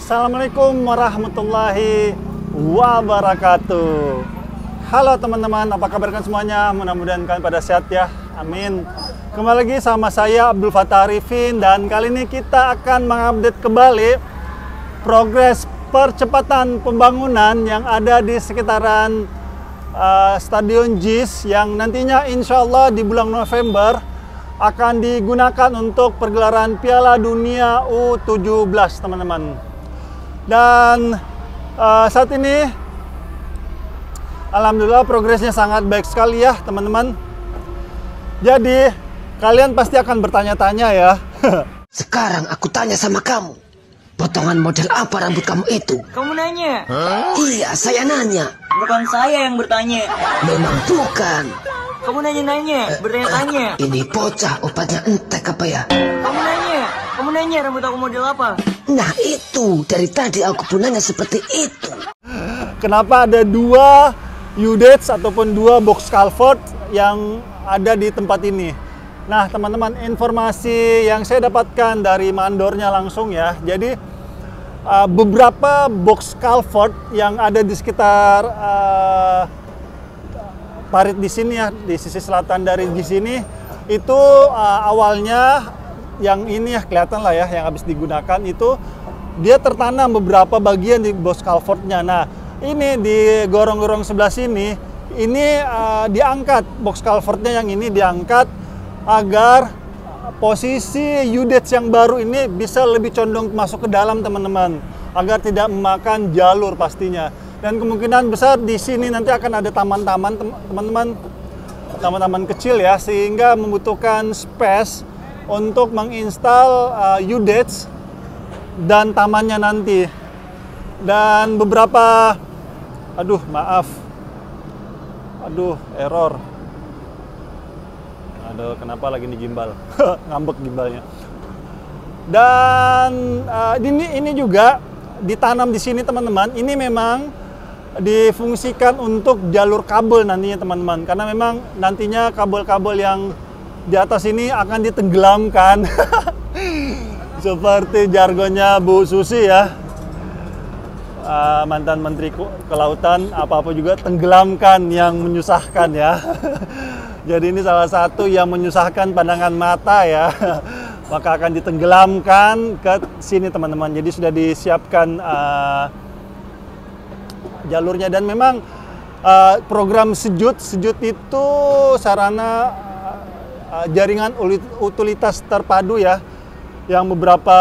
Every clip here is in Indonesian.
Assalamualaikum warahmatullahi wabarakatuh. Halo teman-teman, apa kabar kan semuanya? Mudah-mudahan kalian pada sehat ya, amin. Kembali lagi sama saya Abdul Fattah Arifin, dan kali ini kita akan mengupdate kembali progres percepatan pembangunan yang ada di sekitaran Stadion JIS yang nantinya insya Allah di bulan November akan digunakan untuk pergelaran Piala Dunia U17 teman-teman. Dan saat ini alhamdulillah progresnya sangat baik sekali ya teman-teman. Jadi kalian pasti akan bertanya-tanya ya. Sekarang aku tanya sama kamu, potongan model apa rambut kamu itu? Kamu nanya? Iya, saya nanya. Bukan saya yang bertanya. Memang bukan. Kamu nanya-nanya, bertanya-tanya. Ini bocah obatnya entek apa ya? Kamu nanya rambut aku model apa? Nah itu, dari tadi aku pun nanya seperti itu. Kenapa ada dua UDETS ataupun dua box culvert yang ada di tempat ini? Nah teman-teman, informasi yang saya dapatkan dari mandornya langsung ya. Jadi beberapa box culvert yang ada di sekitar parit di sini ya, di sisi selatan dari di sini itu awalnya yang ini ya kelihatan lah ya, yang habis digunakan itu dia tertanam beberapa bagian di box culvertnya. Nah ini di gorong-gorong sebelah sini ini diangkat box culvertnya, yang ini diangkat agar posisi UDETS yang baru ini bisa lebih condong masuk ke dalam teman-teman, agar tidak memakan jalur pastinya. Dan kemungkinan besar di sini nanti akan ada taman-taman teman-teman, taman-taman kecil ya, sehingga membutuhkan space untuk menginstal UDETS dan tamannya nanti. Dan beberapa, error. Kenapa lagi nih gimbal? Ngambek gimbalnya. Dan ini juga ditanam di sini teman-teman. Ini memang difungsikan untuk jalur kabel nantinya teman-teman, karena memang nantinya kabel-kabel yang di atas ini akan ditenggelamkan. Seperti jargonnya Bu Susi ya, mantan Menteri Kelautan, apa-apa juga tenggelamkan yang menyusahkan ya. Jadi ini salah satu yang menyusahkan pandangan mata ya. Maka akan ditenggelamkan ke sini teman-teman. Jadi sudah disiapkan jalurnya, dan memang program sejut itu sarana jaringan utilitas terpadu ya, yang beberapa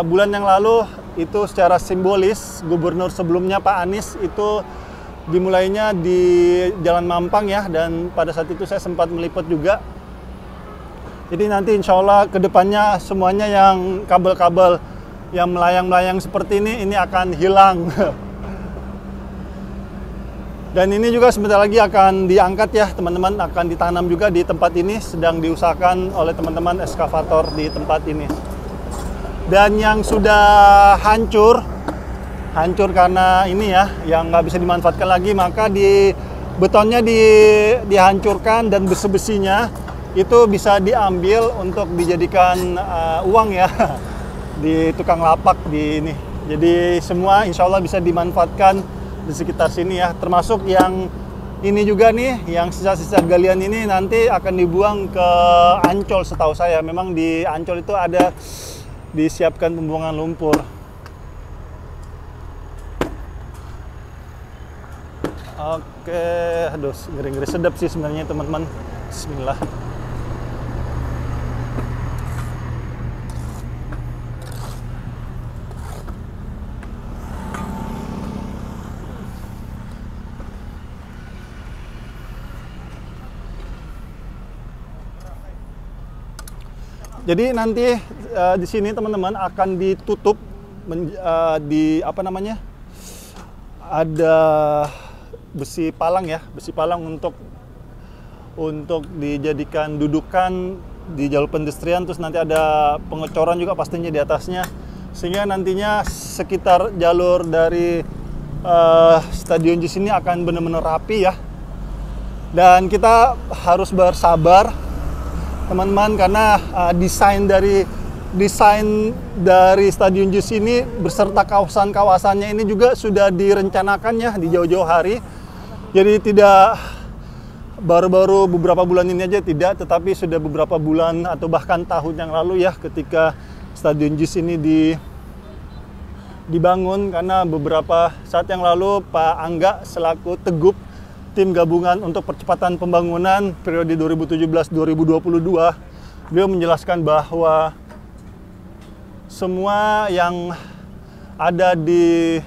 bulan yang lalu itu secara simbolis gubernur sebelumnya Pak Anies itu dimulainya di Jalan Mampang ya, dan pada saat itu saya sempat meliput juga. Jadi nanti insya Allah kedepannya semuanya yang kabel-kabel yang melayang-melayang seperti ini akan hilang. Dan ini juga sebentar lagi akan diangkat ya teman-teman, akan ditanam juga di tempat ini, sedang diusahakan oleh teman-teman eskavator di tempat ini. Dan yang sudah hancur karena ini ya, yang nggak bisa dimanfaatkan lagi, maka betonnya dihancurkan dan besi-besinya itu bisa diambil untuk dijadikan uang ya di tukang lapak di ini. Jadi semua insya Allah bisa dimanfaatkan di sekitar sini ya, termasuk yang ini juga nih, yang sisa-sisa galian ini nanti akan dibuang ke Ancol. Setahu saya memang di Ancol itu ada disiapkan pembuangan lumpur. Oke, ngeri-ngeri sedap sih sebenarnya teman-teman. Bismillah. Jadi nanti di sini teman-teman akan ditutup ada besi palang ya, besi palang untuk dijadikan dudukan di jalur pedestrian, terus nanti ada pengecoran juga pastinya di atasnya, sehingga nantinya sekitar jalur dari Stadion JIS ini akan benar-benar rapi ya. Dan kita harus bersabar teman-teman, karena desain dari desain dari Stadion JIS ini beserta kawasan-kawasannya ini juga sudah direncanakan ya di jauh-jauh hari. Jadi tidak baru-baru beberapa bulan ini aja tidak, tetapi sudah beberapa bulan atau bahkan tahun yang lalu ya ketika Stadion JIS ini dibangun, karena beberapa saat yang lalu Pak Angga selaku Tegup tim gabungan untuk percepatan pembangunan periode 2017-2022, beliau menjelaskan bahwa semua yang ada di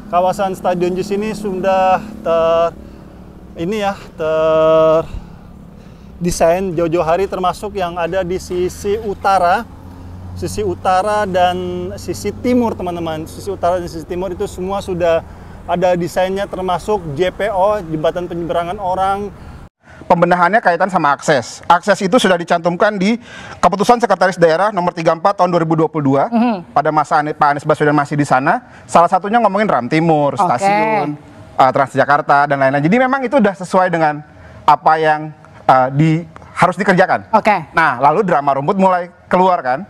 kawasan Stadion JIS ini sudah terdesain jauh-jauh hari, termasuk yang ada di sisi utara dan sisi timur, teman-teman. Sisi utara dan sisi timur itu semua sudah ada desainnya, termasuk JPO, jembatan penyeberangan orang. Pembenahannya kaitan sama akses. Akses itu sudah dicantumkan di Keputusan Sekretaris Daerah nomor 34 tahun 2022. Pada masa Pak Anies Baswedan masih di sana. Salah satunya ngomongin Ram Timur, stasiun, Transjakarta, dan lain-lain. Jadi memang itu sudah sesuai dengan apa yang harus dikerjakan. Nah, lalu drama rumput mulai keluar kan.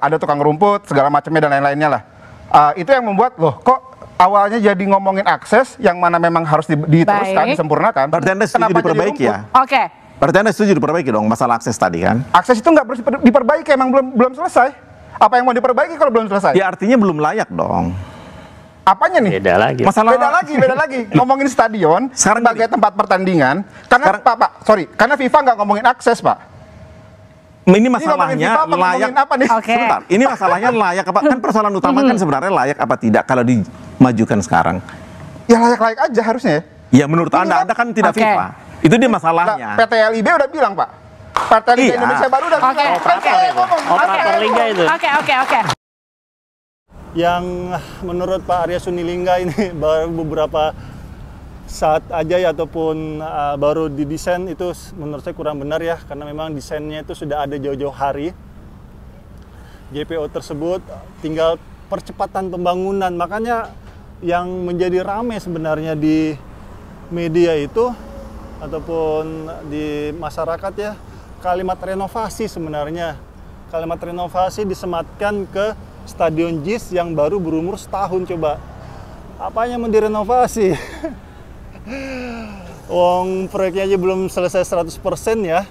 Ada tukang rumput, segala macamnya dan lain-lainnya lah. Itu yang membuat, loh kok awalnya jadi ngomongin akses yang mana memang harus diteruskan, disempurnakan. Berarti Anda setuju diperbaiki ya? Berarti Anda setuju diperbaiki dong masalah akses tadi kan? Akses itu nggak harus diperbaiki, emang belum selesai. Apa yang mau diperbaiki kalau belum selesai? Ya artinya belum layak dong. Apanya nih? Beda lagi. Masalah Beda lagi. Ngomongin stadion sekarang sebagai tempat pertandingan. Karena karena FIFA nggak ngomongin akses, Pak. Ini masalahnya layak apa nih? Sebentar, ini masalahnya layak apa? Kan persoalan utama kan sebenarnya layak apa tidak kalau dimajukan sekarang. Ya layak-layak aja harusnya ya. Ya menurut Anda kan tidak FIFA. Itu dia masalahnya. PT LIB udah bilang, Pak. PT Liga Indonesia baru udah Operator liga itu. Oke. Yang menurut Pak Arya Sunilingga ini baru beberapa saat aja ya, ataupun baru didesain, itu menurut saya kurang benar ya, karena memang desainnya itu sudah ada jauh-jauh hari. JPO tersebut tinggal percepatan pembangunan. Makanya yang menjadi ramai sebenarnya di media itu ataupun di masyarakat ya, kalimat renovasi sebenarnya. Kalimat renovasi disematkan ke Stadion JIS yang baru berumur setahun. Coba apanya mau direnovasi? Wong proyeknya aja belum selesai 100% ya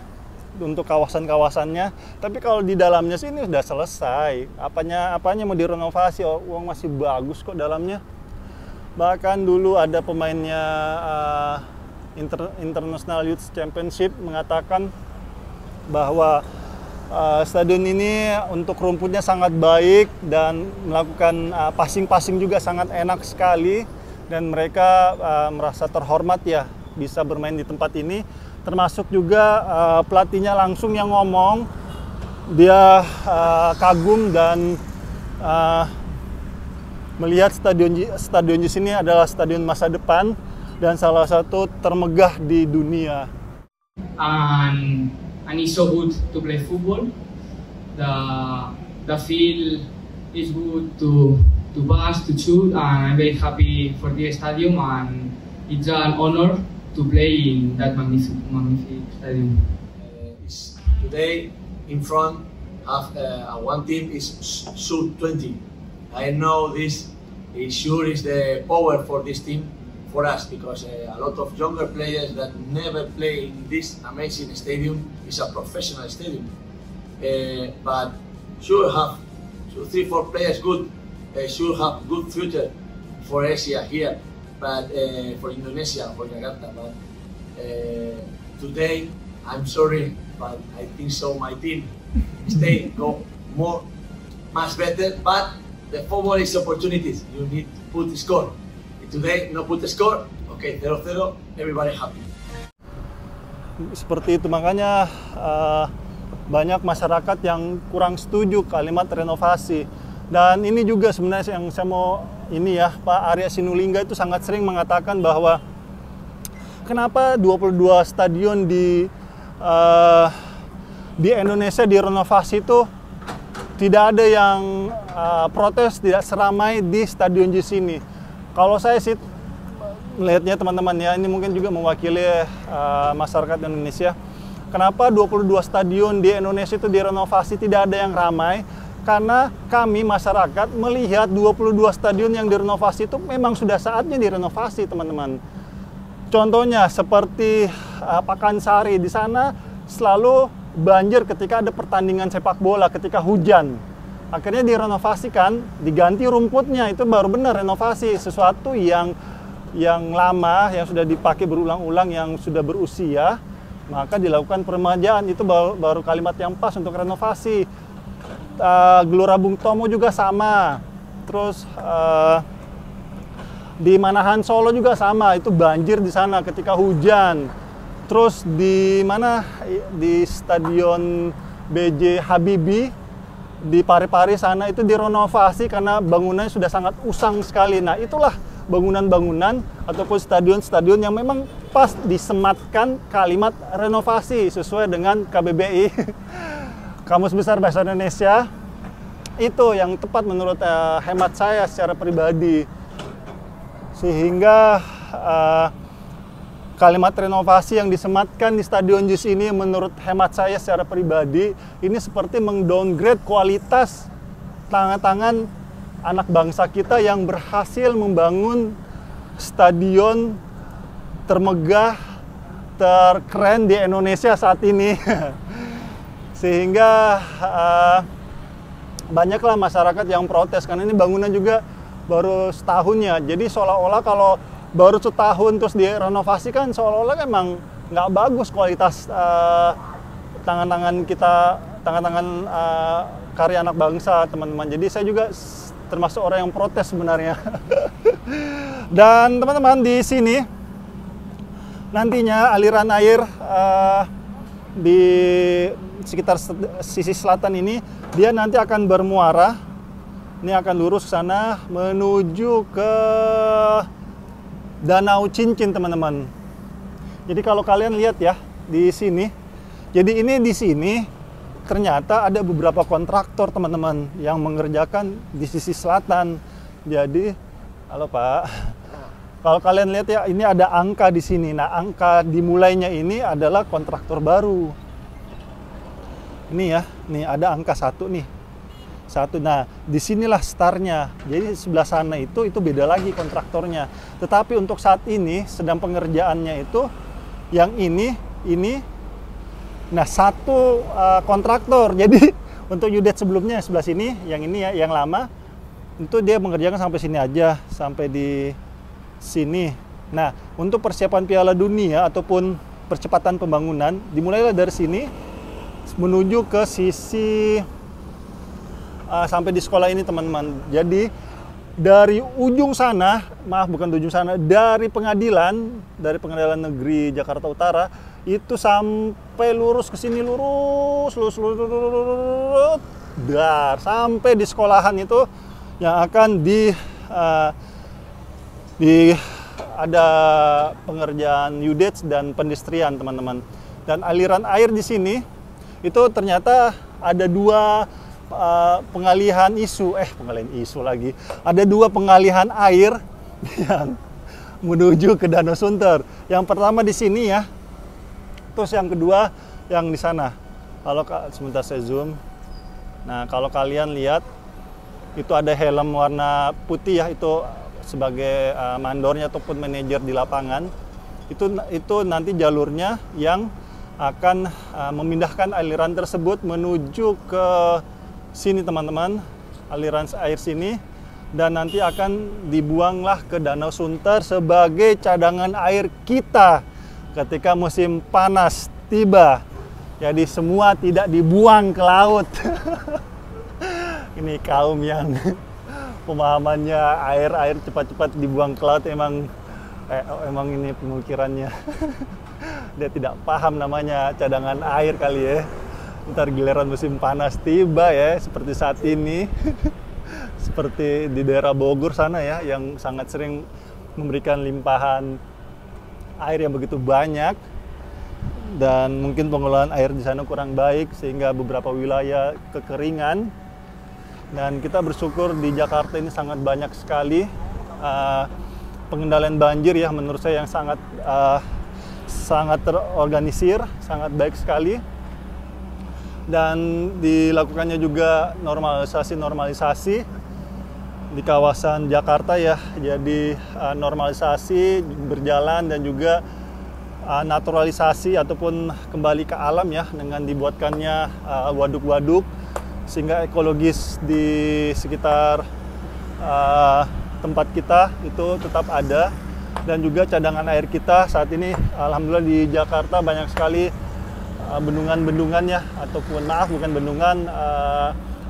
untuk kawasan-kawasannya. Tapi kalau di dalamnya sih ini sudah selesai. Apanya mau direnovasi? Wong masih bagus kok dalamnya. Bahkan dulu ada pemainnya International Youth Championship mengatakan bahwa stadion ini untuk rumputnya sangat baik dan melakukan passing-passing juga sangat enak sekali. Dan mereka merasa terhormat ya bisa bermain di tempat ini. Termasuk juga pelatihnya langsung yang ngomong, dia kagum dan melihat stadion JIS ini adalah stadion masa depan dan salah satu termegah di dunia. And it's so good to play football. The field is good to pass, to shoot, and I'm very happy for this stadium, and it's an honor to play in that magnificent stadium. Today in front have one team is shoot 20. I know this is sure is the power for this team, for us, because a lot of younger players that never play in this amazing stadium. Is a professional stadium, but sure have 3-4 players good. Should have good future for Asia here, but for Indonesia, for Jakarta. But today, I'm sorry, but I think so. My team go much better. But the football is opportunities. You need to put the score. Today, no put the score. Okay, 0-0. Everybody happy. Seperti itu, makanya banyak masyarakat yang kurang setuju kalimat renovasi. Dan ini juga sebenarnya yang saya mau ini ya, Pak Arya Sinulinga itu sangat sering mengatakan bahwa kenapa 22 stadion di Indonesia direnovasi itu tidak ada yang protes, tidak seramai di Stadion JIS ini. Kalau saya sih melihatnya teman-teman ya, ini mungkin juga mewakili masyarakat Indonesia. Kenapa 22 stadion di Indonesia itu direnovasi tidak ada yang ramai? Karena kami masyarakat melihat 22 stadion yang direnovasi itu memang sudah saatnya direnovasi, teman-teman. Contohnya seperti Pakansari, di sana selalu banjir ketika ada pertandingan sepak bola, ketika hujan. Akhirnya direnovasikan, diganti rumputnya, itu baru benar renovasi. Sesuatu yang lama, yang sudah dipakai berulang-ulang, yang sudah berusia, maka dilakukan peremajaan. Itu baru kalimat yang pas untuk renovasi. Gelora Bung Tomo juga sama. Terus di Manahan Solo juga sama, itu banjir di sana ketika hujan. Terus di mana, di Stadion BJ Habibie di Parepare sana itu direnovasi karena bangunannya sudah sangat usang sekali. Nah, itulah bangunan-bangunan ataupun stadion-stadion yang memang pas disematkan kalimat renovasi sesuai dengan KBBI, Kamus Besar Bahasa Indonesia. Itu yang tepat menurut hemat saya secara pribadi. Sehingga kalimat renovasi yang disematkan di Stadion JIS ini menurut hemat saya secara pribadi ini seperti mengdowngrade kualitas tangan-tangan anak bangsa kita yang berhasil membangun stadion termegah, terkeren di Indonesia saat ini. Sehingga banyaklah masyarakat yang protes karena ini bangunan juga baru setahunnya. Jadi seolah-olah kalau baru setahun terus direnovasi kan seolah-olah emang nggak bagus kualitas tangan-tangan kita, tangan-tangan karya anak bangsa, teman-teman. Jadi saya juga termasuk orang yang protes sebenarnya. Dan teman-teman, di sini nantinya aliran air di sekitar sisi selatan ini dia nanti akan bermuara, ini akan lurus ke sana menuju ke Danau Cincin, teman-teman. Jadi kalau kalian lihat ya di sini, jadi ini di sini ternyata ada beberapa kontraktor, teman-teman, yang mengerjakan di sisi selatan. Jadi, halo Pak, kalau kalian lihat ya, ini ada angka di sini. Nah, angka dimulainya ini adalah kontraktor baru. Ini ya, nih ada angka 1 nih. 1. Nah, disinilah startnya. Jadi sebelah sana itu beda lagi kontraktornya. Tetapi untuk saat ini sedang pengerjaannya itu yang ini. Nah, 1 kontraktor. Jadi untuk unit sebelumnya sebelah sini, yang ini ya, yang lama itu dia mengerjakan sampai sini aja, sampai di sini. Nah, untuk persiapan Piala Dunia ataupun percepatan pembangunan dimulailah dari sini menuju ke sisi sampai di sekolah ini, teman-teman. Jadi dari ujung sana, bukan ujung sana, dari pengadilan negeri Jakarta Utara itu sampai lurus ke sini, lurus sampai di sekolahan itu yang akan ada pengerjaan UDETS dan pendistrian, teman-teman. Dan aliran air di sini itu ternyata ada 2 pengalihan isu lagi. Ada 2 pengalihan air yang menuju ke Danau Sunter. Yang pertama di sini ya. Terus yang kedua yang di sana. Kalau sebentar saya zoom. Nah, kalau kalian lihat itu ada helm warna putih ya, itu sebagai mandornya ataupun manajer di lapangan. Itu nanti jalurnya yang akan memindahkan aliran tersebut menuju ke sini, teman-teman, aliran air sini, dan nanti akan dibuanglah ke Danau Sunter sebagai cadangan air kita ketika musim panas tiba. Jadi semua tidak dibuang ke laut. Ini kaum yang pemahamannya air cepat-cepat dibuang ke laut emang ini pemikirannya. Dia tidak paham namanya cadangan air kali ya. Ntar giliran musim panas tiba ya, seperti saat ini. Seperti di daerah Bogor sana ya, yang sangat sering memberikan limpahan air yang begitu banyak. Dan mungkin pengelolaan air di sana kurang baik, sehingga beberapa wilayah kekeringan. Dan kita bersyukur di Jakarta ini sangat banyak sekali pengendalian banjir ya, menurut saya yang sangat sangat terorganisir, sangat baik sekali. Dan dilakukannya juga normalisasi di kawasan Jakarta ya. Jadi normalisasi berjalan dan juga naturalisasi ataupun kembali ke alam ya, dengan dibuatkannya waduk-waduk sehingga ekologis di sekitar tempat kita itu tetap ada. Dan juga cadangan air kita saat ini alhamdulillah di Jakarta banyak sekali bendungan-bendungan ya, ataupun maaf bukan bendungan,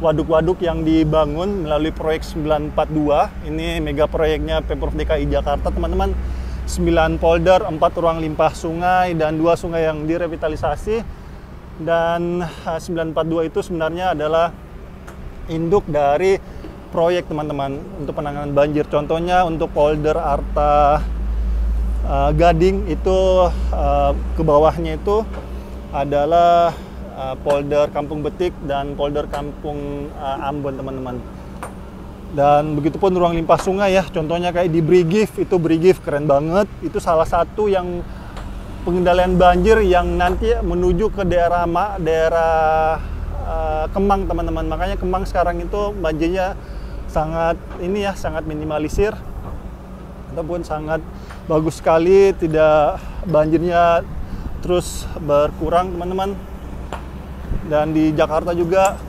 waduk-waduk yang dibangun melalui proyek 942. Ini mega proyeknya Pemprov DKI Jakarta teman-teman. 9 polder, 4 ruang limpah sungai, dan 2 sungai yang direvitalisasi. Dan 942 itu sebenarnya adalah induk dari proyek teman-teman untuk penanganan banjir. Contohnya untuk polder Arta Gading itu ke bawahnya itu adalah polder Kampung Betik dan polder Kampung Ambon teman-teman. Dan begitupun ruang limpah sungai ya, contohnya kayak di Brigif, itu Brigif keren banget. Itu salah satu yang pengendalian banjir yang nanti menuju ke daerah Kemang teman-teman. Makanya Kemang sekarang itu banjirnya sangat sangat minimalisir ataupun sangat bagus sekali, tidak banjirnya terus berkurang teman-teman. Dan di Jakarta juga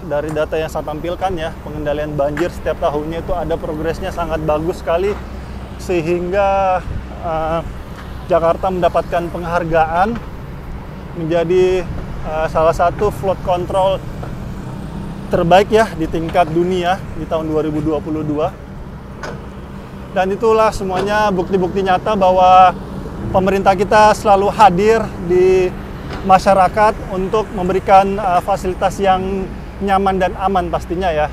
dari data yang saya tampilkan ya, pengendalian banjir setiap tahunnya itu ada progresnya sangat bagus sekali, sehingga Jakarta mendapatkan penghargaan menjadi salah satu flood control terbaik ya di tingkat dunia di tahun 2022. Dan itulah semuanya bukti-bukti nyata bahwa pemerintah kita selalu hadir di masyarakat untuk memberikan fasilitas yang nyaman dan aman pastinya ya.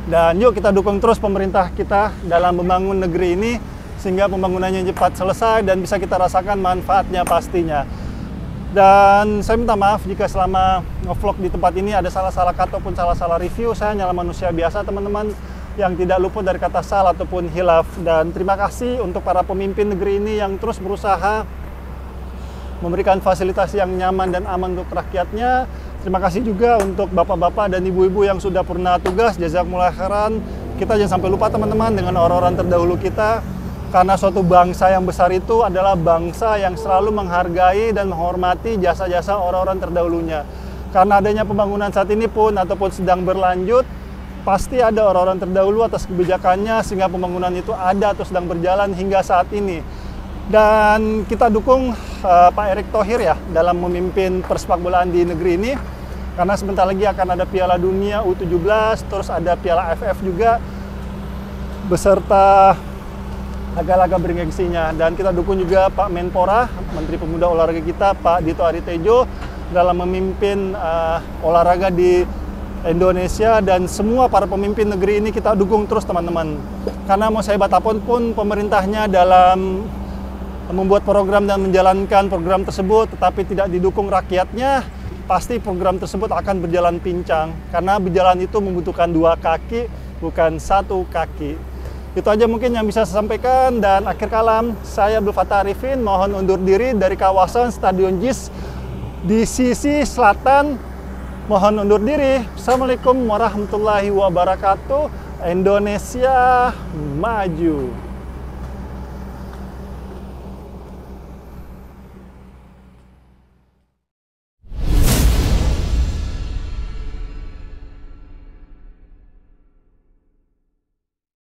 Dan yuk kita dukung terus pemerintah kita dalam membangun negeri ini sehingga pembangunannya cepat selesai dan bisa kita rasakan manfaatnya pastinya. Dan saya minta maaf jika selama nge-vlog di tempat ini ada salah-salah kata ataupun salah-salah review. Saya hanyalah manusia biasa teman-teman yang tidak luput dari kata salah ataupun hilaf. Dan terima kasih untuk para pemimpin negeri ini yang terus berusaha memberikan fasilitas yang nyaman dan aman untuk rakyatnya. Terima kasih juga untuk bapak-bapak dan ibu-ibu yang sudah pernah tugas. Jazakumullah khairan. Kita jangan sampai lupa teman-teman dengan orang-orang terdahulu kita. Karena suatu bangsa yang besar itu adalah bangsa yang selalu menghargai dan menghormati jasa-jasa orang-orang terdahulunya. Karena adanya pembangunan saat ini pun ataupun sedang berlanjut, pasti ada orang-orang terdahulu atas kebijakannya sehingga pembangunan itu ada atau sedang berjalan hingga saat ini. Dan kita dukung Pak Erick Thohir ya dalam memimpin persepak bolaan di negeri ini. Karena sebentar lagi akan ada Piala Dunia U17, terus ada Piala AFF juga beserta laga-laga bergengsinya. Dan kita dukung juga Pak Menpora, Menteri Pemuda Olahraga kita, Pak Dito Aritejo dalam memimpin olahraga di Indonesia. Dan semua para pemimpin negeri ini kita dukung terus teman-teman. Karena mau sehebat apapun pun pemerintahnya dalam membuat program dan menjalankan program tersebut tetapi tidak didukung rakyatnya, pasti program tersebut akan berjalan pincang. Karena berjalan itu membutuhkan 2 kaki, bukan 1 kaki. Itu aja mungkin yang bisa saya sampaikan. Dan akhir kalam, saya Abdul Fattah Arifin mohon undur diri dari kawasan Stadion JIS di sisi selatan. Mohon undur diri. Assalamualaikum warahmatullahi wabarakatuh. Indonesia maju.